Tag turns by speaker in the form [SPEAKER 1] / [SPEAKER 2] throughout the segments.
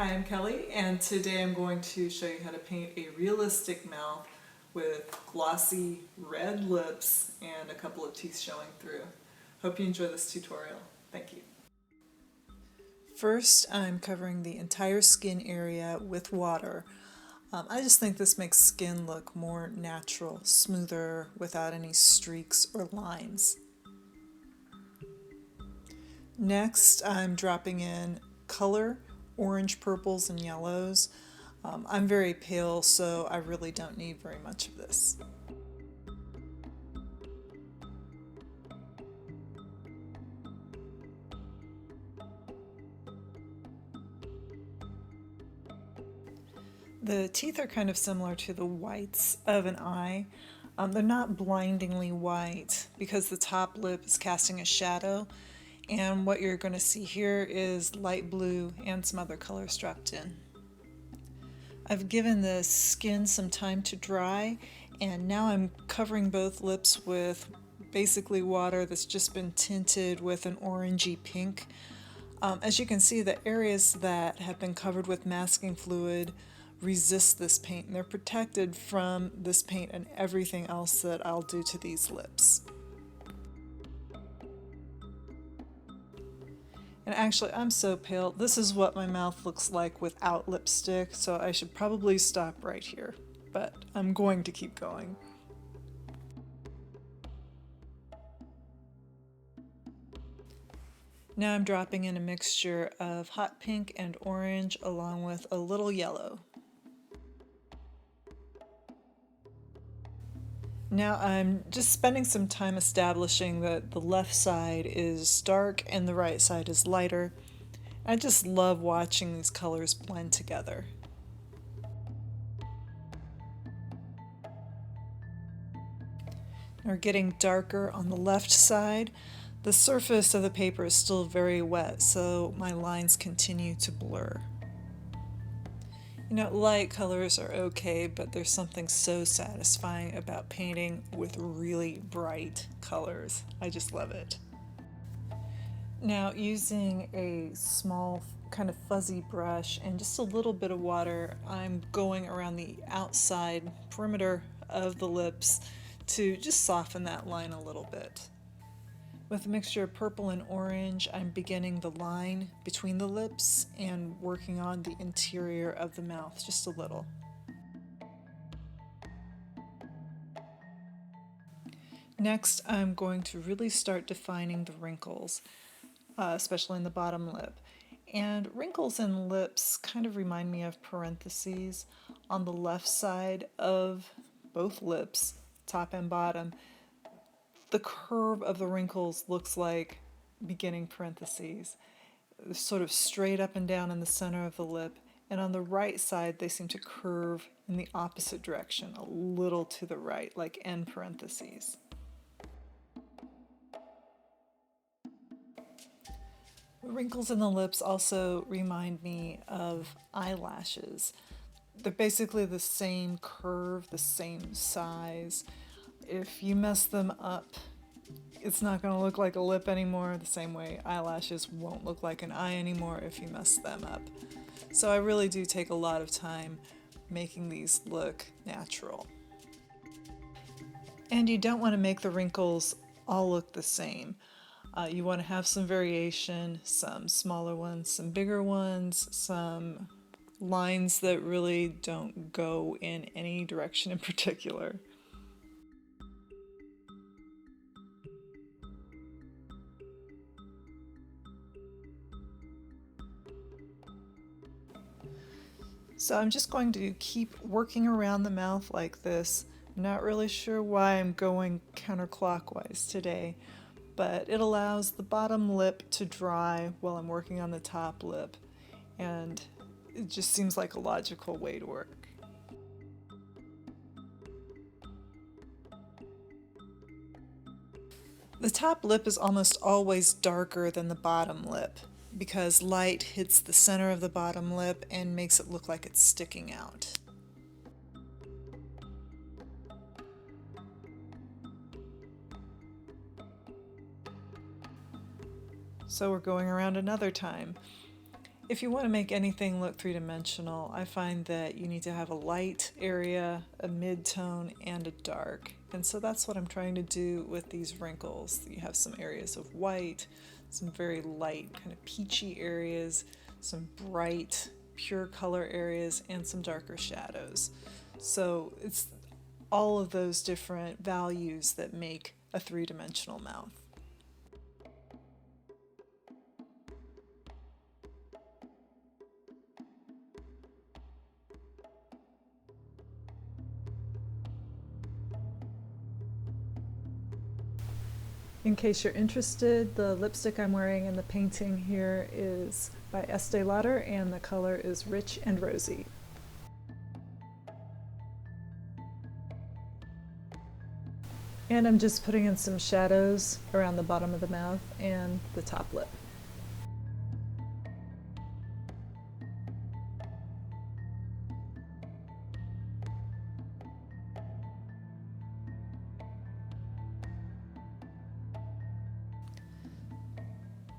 [SPEAKER 1] Hi, I'm Kelly, and today I'm going to show you how to paint a realistic mouth with glossy red lips and a couple of teeth showing through. Hope you enjoy this tutorial. Thank you. First, I'm covering the entire skin area with water. I just think this makes skin look more natural, smoother, without any streaks or lines. Next, I'm dropping in color, orange, purples, and yellows. I'm very pale, so I really don't need very much of this. The teeth are kind of similar to the whites of an eye. They're not blindingly white because the top lip is casting a shadow, and what you're going to see here is light blue and some other colors dropped in. I've given the skin some time to dry, and now I'm covering both lips with basically water that's just been tinted with an orangey pink. As you can see, the areas that have been covered with masking fluid resist this paint, and they're protected from this paint and everything else that I'll do to these lips. And actually, I'm so pale. This is what my mouth looks like without lipstick, so I should probably stop right here. But I'm going to keep going. Now I'm dropping in a mixture of hot pink and orange along with a little yellow. Now I'm just spending some time establishing that the left side is dark and the right side is lighter. I just love watching these colors blend together. They're getting darker on the left side. The surface of the paper is still very wet, so my lines continue to blur. You know, light colors are okay, but there's something so satisfying about painting with really bright colors. I just love it. Now, using a small kind of fuzzy brush and just a little bit of water, I'm going around the outside perimeter of the lips to just soften that line a little bit. With a mixture of purple and orange, I'm beginning the line between the lips and working on the interior of the mouth just a little. Next, I'm going to really start defining the wrinkles, especially in the bottom lip. And wrinkles in lips kind of remind me of parentheses on the left side of both lips, top and bottom. The curve of the wrinkles looks like beginning parentheses. They're sort of straight up and down in the center of the lip, and on the right side they seem to curve in the opposite direction, a little to the right, like end parentheses. The wrinkles in the lips also remind me of eyelashes. They're basically the same curve, the same size. If you mess them up, it's not going to look like a lip anymore, the same way eyelashes won't look like an eye anymore if you mess them up. So I really do take a lot of time making these look natural. And you don't want to make the wrinkles all look the same. You want to have some variation, some smaller ones, some bigger ones, some lines that really don't go in any direction in particular. So I'm just going to keep working around the mouth like this. I'm not really sure why I'm going counterclockwise today, but it allows the bottom lip to dry while I'm working on the top lip, and it just seems like a logical way to work. The top lip is almost always darker than the bottom lip because light hits the center of the bottom lip and makes it look like it's sticking out. So we're going around another time. If you want to make anything look three-dimensional, I find that you need to have a light area, a mid-tone, and a dark. And so that's what I'm trying to do with these wrinkles. You have some areas of white, some very light, kind of peachy areas, some bright, pure color areas, and some darker shadows. So it's all of those different values that make a three-dimensional mouth. In case you're interested, the lipstick I'm wearing in the painting here is by Estee Lauder, and the color is Rich and Rosy. And I'm just putting in some shadows around the bottom of the mouth and the top lip.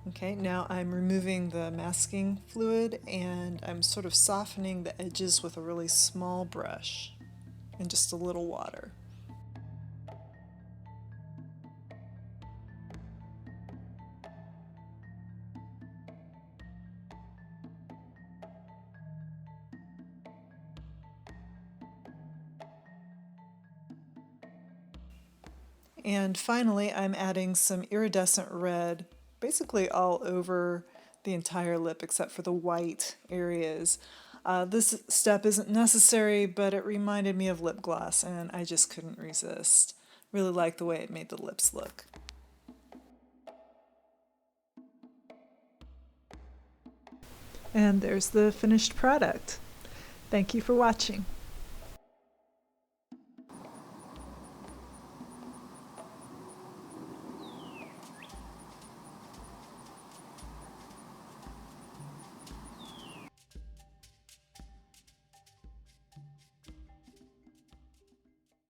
[SPEAKER 1] Okay, now I'm removing the masking fluid and I'm sort of softening the edges with a really small brush and just a little water. And finally, I'm adding some iridescent red, basically all over the entire lip except for the white areas. This step isn't necessary, but it reminded me of lip gloss, and I just couldn't resist. Really like the way it made the lips look. And there's the finished product. Thank you for watching.